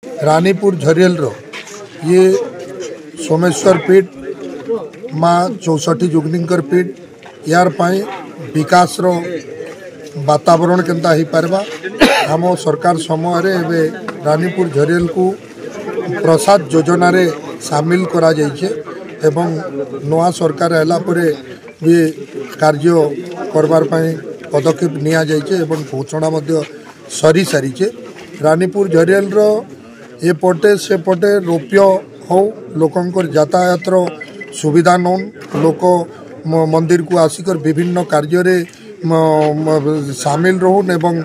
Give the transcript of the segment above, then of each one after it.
रानीपुर झरियल रो ये सोमेश्वर पीठ माँ 64 जुगनीकर पीठ यार पाई विकास रो वातावरण केनता ही पारबा आम सरकार समय रे रानीपुर झरियल को प्रसाद योजना रे शामिल करा जाइछे एवं नवा सरकार हैला परे ये कार्य करबार पाई पदक्षेप निया जाइछे एवं घोषणा मध्य सरी सारीचे। रानीपुर झरियल रो ए पटे से पटे रोप्य हो लोकंकर यातायात सुविधा नौन लोक मंदिर को आसिक विभिन्न कार्य रे सामिल रहून एवं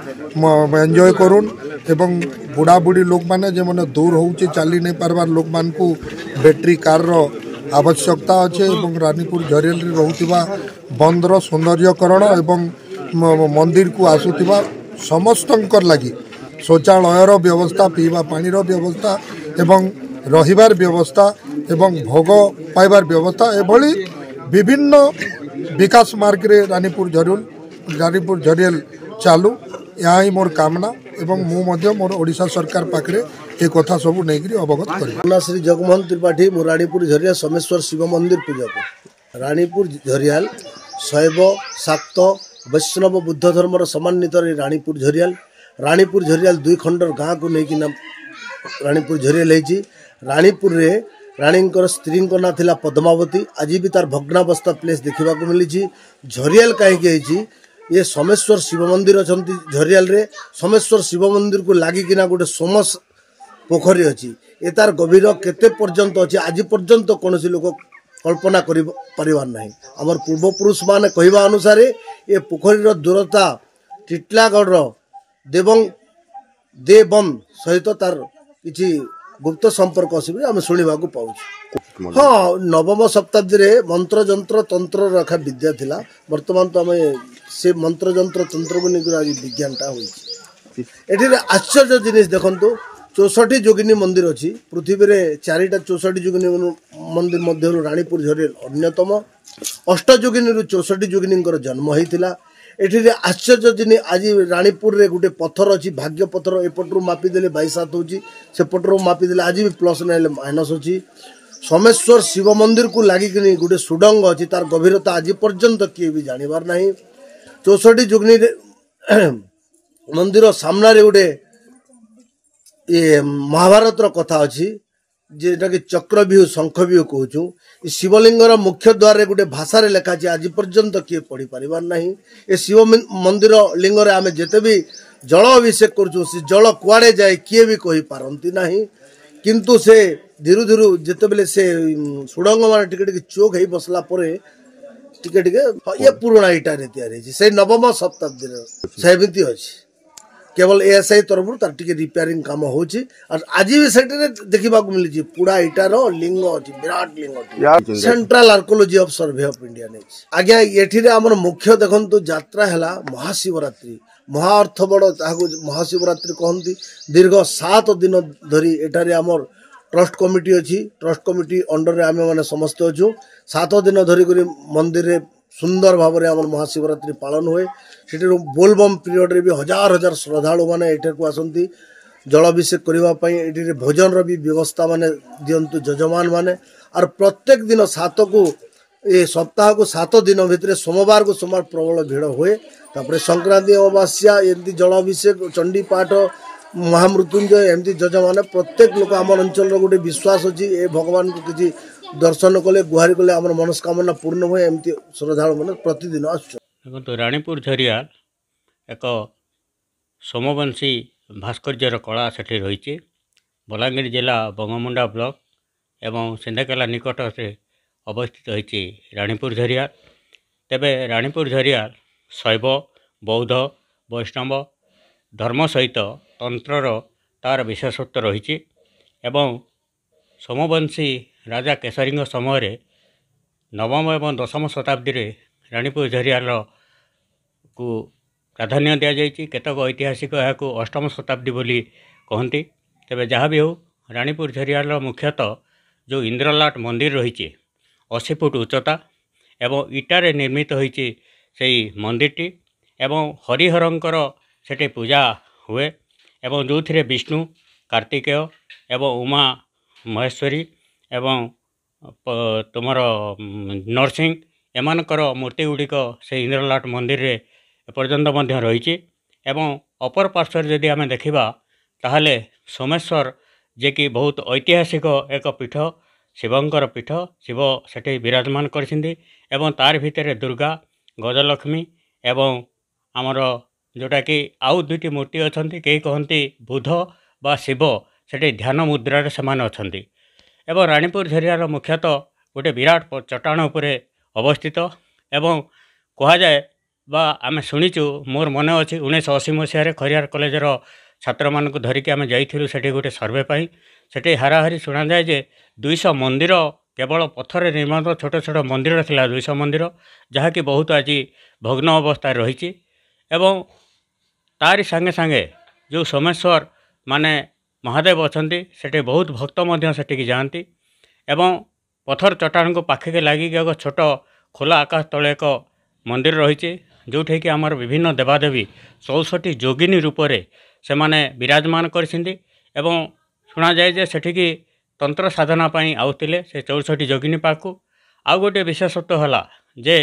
एंजॉय करूँ एवं बुढ़ा बुढ़ी लोक माने जे माने दूर होउचे चली नहीं पारबार लोक मान को बैटरी कार रो आवश्यकता अच्छे एवं रानीपुर झरियल रे रहउतिबा बंदर सौंदर्यकरण एवं मंदिर को आसुतिबा समस्तंकर लगी शौचालयर व्यवस्था पीवा पानी व्यवस्था एवं रहिबार व्यवस्था एवं भोग पाइबार व्यवस्था एभली विभिन्न विकास मार्ग रे रानीपुर झरियल चालू या ही मोर कामना एवं मु मध्य मोर ओडिशा सरकार पाखरे ए कथा सब नहीं अवगत कर। श्री जगमोहन त्रिपाठी मु रानीपुर झरिया सोमेश्वर शिव मंदिर पूजक रानीपुर झरियाल शैव शाक्त वैष्णव बुद्ध धर्मर सम्मानित रानीपुर झरियाल दुई खंडर गाँ को लेकिन रानीपुर झरियाल होती रानीपुर रे रानीकर स्त्री ना थिला पद्मावती आज भी तार भग्नावस्था प्लेस देखा मिली। झरियाल कहीं ये सोमेश्वर शिव मंदिर अच्छा झरियाल रे सोमेश्वर शिव मंदिर को लगिकिना गोटे सोमस पोखरी अच्छी ए तार गभीर केते पर्यंत अच्छी आज पर्यंत कौन लोक कल्पना कर ना आमर पूर्वपुरुष माने कहवा अनुसार ये पोखरीर दूरता टिटलागढ़ देवम सहित तार किसी गुप्त संपर्क अच्छी आम शुणा पाऊँ। हाँ नवम शताब्दी रे मंत्र जंत्र तंत्र रखा विद्या थिला वर्तमान तो आम से मंत्र जंत्र तंत्र को लेकर आज विज्ञानटा होती आश्चर्य जिनिस देखंतु 64 जोगिनी मंदिर अच्छी पृथ्वी रे 4टा 64 जोगिनी मंदिर मध्य रानीपुर झरियल अन्यतम 8 जोगिनी 64 जोगिनी जन्म होता एठी आश्चर्य जिन आज रानीपुर रे गोटे पत्थर अच्छी भाग्य पत्थर एपटू मापिदेले 22-7 होची सेपटू मापिदेले आज भी प्लस ना माइनस अच्छी सोमेश्वर शिव मंदिर को लगिक गोटे सुडंग अच्छी तार गभीरता आज पर्यंत किए भी जानिबार नहीं 64 जोगिनी मंदिर सामना रे गोटे ये महाभारत कथा अच्छी जेटा कि चक्रव्यूह शंखव्यूह कहूँ शिवलिंगर मुख्य द्वार रे गोटे भाषा रे लेखा आज पर्यंत किए पढ़ी पारिबार नहीं। ये शिव मंदिर लिंग रे आमे जेते भी जल अभिषेक करूँ से जल कुआड़े जाए किए भी कही पारंती नहीं किंतु से धीरे धीरे जेते बेले से सुडंग मान टिके चोक हो बसला परे टिके ये पुराना इटा रे तैयारी से नवम शताब्दी सेमिति अच्छी केवल एएसआई तरफ तार टिके रिपेयरिंग काम होची और आज भी सेटे देखा मिली पुड़ा इटार लिंग अच्छी विराट लिंग अच्छी central archaeology of survey of India नहीं आज्ञा ये आमर मुख्य देखु यात्रा है महाशिवरात्रि महाअर्थ बड़ महाशिवरात्रि कहती दीर्घ 7 दिन धरी एठारे आमर ट्रस्ट कमिटी अच्छी ट्रस्ट कमिटी अंडर रे आमे माने समस्त अच्छु 7 दिन धरिक मंदिर रे सुंदर भाव में आम महाशिवरात्रि पालन हुए से बोलबम पीरियड रे भी हजार हजार श्रद्धालु मैंने एठा को आसती जलाभिषेक करने भोजन भी व्यवस्था माने दिंतु जजमान माने और प्रत्येक दिन 7 को ये सप्ताह को 7 दिन भितर सोमवार को सोमवार प्रबल भीड़ हुए तापर संक्रांति अमावास्या एमती जलाभिषेक चंडी पाठ महामृत्युंजय एमती जजमान प्रत्येक लोक आम अंचल गोटे विश्वास अच्छी ए भगवान को किसी दर्शन कले गुहारी कले आम मनस्कामना पूर्ण हुए एमती श्रद्धालु मैंने प्रतिदिन देखो रानीपुर झरियाल एक सोमवंशी भास्कर्यर कला सेठी रही बलांगीर जिला बंगमुंडा ब्लॉक एवं सिंधाकेला निकट से अवस्थित होती रानीपुर झरियाल तेबे रानीपुर झरियाल शैव बौद्ध वैष्णव धर्म सहित तंत्रर तार विशेषत्व रही एवं सोमवंशी राजा केसरी समय नवम एवं 10म शताब्दी रे रानीपुर झरियाल को प्राधान्य दि जाइए केतक ऐतिहासिक यहाँ 8म शताब्दी बोली कहती तेबे जहाँ भी हो रानीपुर झरियाल मुख्यतः जो इंद्रलाट मंदिर रही 80 फुट उच्चता एवं इटारे निर्मित होती से मंदिरटी एवं हरिहरंकर सेठी पूजा हुए एवं जो विष्णु कार्तिकेय एवं उमा महेश्वरी एवं तुमर नरसिंह एमानकर मूर्ति गुड़िक से इंद्रलाट मंदिर रे एपर्यंत मध्य रही एवं अपर पार्श्व जदि आम देखा ताहले सोमेश्वर जे कि बहुत ऐतिहासिक एक पीठ शिवंकर पीठ शिव सेठी विराजमान करछिंदी एवं तार भितर दुर्गा गजलक्ष्मी एवं आमर जोटा कि आउ दुईटी मूर्ति अछंती कई कहती बुध बा शिव सेठी ध्यान मुद्रार समान अछंती एवं रानीपुर झरियार मुख्यतः गोटे विराट चट्टाण उपरे अवस्थित एवं कह जाए बा आम शुणीचु मोर मन अच्छी 1980 मसीह खरियार कॉलेजर छात्र मानक धरिकी आम जाइलु सेठी गोटे सर्वे पाई सेठी हाराहारी शुणा जाए जे 200 मंदिर केवल पत्थर निर्मित छोट छोट मंदिर थिला 200 मंदिर जहाँकि बहुत आज भग्न अवस्था रही एवं तारी सांगे सांगे जो सोमेश्वर माने महादेव अछंती सेठी बहुत भक्त मध्य सेठी जाती एवं पत्थर चट्टाण को पाखे लगी एक छोट खोला आकाश तले एक मंदिर रही जोठे कि आमर विभिन्न देवादेवी 64 जोगिनी रूप से माने विराजमान करछिंदी एवं शुणा जाए जे सेठिकी तंत्र साधना पाई आउतिले से 64 जोगिनी पाखु आउ गोटे विशेषत्व होला जे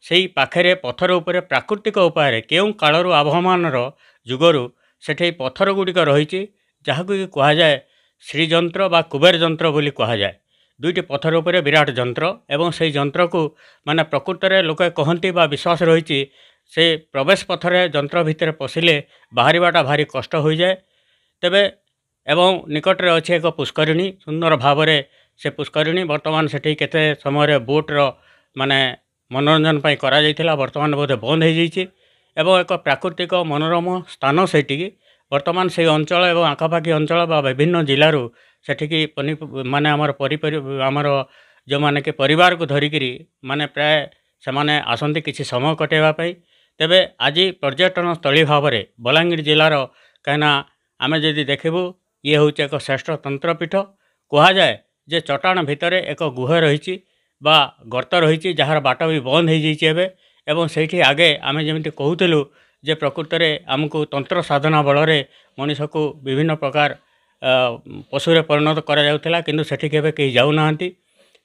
सेई पाखरे पत्थर उपरे प्राकृतिक उपाय केउं कालरू आबहमानर जुगरू सेठी पत्थर गुड़िक रही जहाँकि कह जाए श्रीजंत्र बा कुबेर जंत्र बोली कह जाए दुईटी पत्थर उपरे विराट जंत्र एवं से जंत्र को माने प्रकृत में लोक कहती बा विश्वास रही से प्रवेश पथर जंत्र भितर पशिले बाहरवाटा भारी कष्ट हो जाए तेबे एवं निकट में अच्छे एक पुष्करिणी सुंदर भाव से पुष्करिणी बर्तमान सेठी केते समय बोट्र माने मनोरंजन पाई करा जाइथिला बर्तमान बोधे बंद हो जाइए एवं एक प्राकृतिक मनोरम स्थान सेठी बर्तमान से अंचल एवं आखापाखी अंचल बा विभिन्न जिलूर सेठिकी माने आमर जो माने के परिवार को धरिकी माने प्राय से माने आसंती किसी समय कटेवाई तेबे आज पर्यटन स्थली भाव में बलांगीर जिलार कहीं आम जदि देखबू ये हूँ एक श्रेष्ठ तंत्रपीठ कह जाए जे चट्टाण भितर एक गुह रही बा गर्त रही जार बाट भी बंद हो जाए एवं से आगे आम जमी कहूलु जे प्रकृत में आमको तंत्र साधना बल मनीष को विभिन्न प्रकार पशुरे परिणत करा किंतु सेठी केबे कहीं जाऊना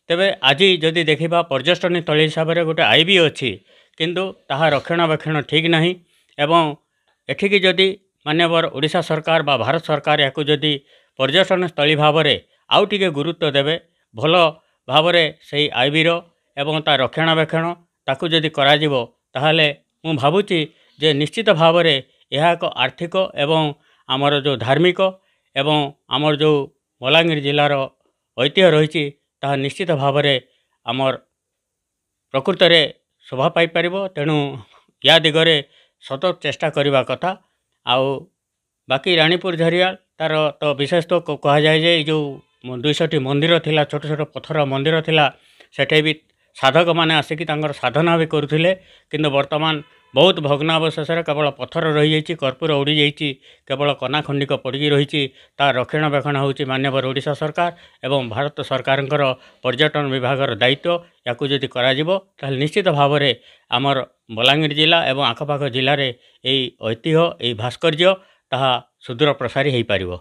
तेबे आज जदि देखा पर्यटन स्थली हिसाब से गोटे आईबी अच्छी किंतु ताहा रक्षणाबेक्षण ठीक नहीं एवं एठिकी जदि माननीय ओडिशा सरकार बा भारत सरकार या जदि पर्यटन स्थली भाव में आउ टिके गुरुत्व देवे भल भाव से आईबी एवं ता रक्षणाबेक्षण ताकू जदि करा जिवो ताहले मु भावुची जे निश्चित भाव में यह एक आर्थिक एवं आमर जो धार्मिक एवं आमर जो बलांगीर जिलार ऐतिह्य रही ताहा निश्चित भाव में आमर प्रकृत में शोभा पाई परिबो तेणु या दिगरे सतत चेष्टा करने कथा आउ बाकी रानीपुर झरिया तार तो विशेष तो कह जाए जे जो 200 मंदिर थिला छोट छोट पत्थर मंदिर थिला सेठे भी साधक माने आसिकी तांकर साधना भी करुथिले किंतु वर्तमान बहुत भग्नावशेष केवल पत्थर रही जाइए कर्पूर उड़ी जाइए केवल कना खंडिक पड़ी रही तार रक्षणाबेक्षण होची माननीय ओडिशा सरकार एवं भारत सरकार पर्यटन विभाग दायित्व या जदि करा जिवो ताहले निश्चित भाव में आमर बलांगीर जिला एवं आखपाख जिले में यही ऐतिह्य यही भास्कर्य ताहा सुदूर प्रसारी हो पारिबो।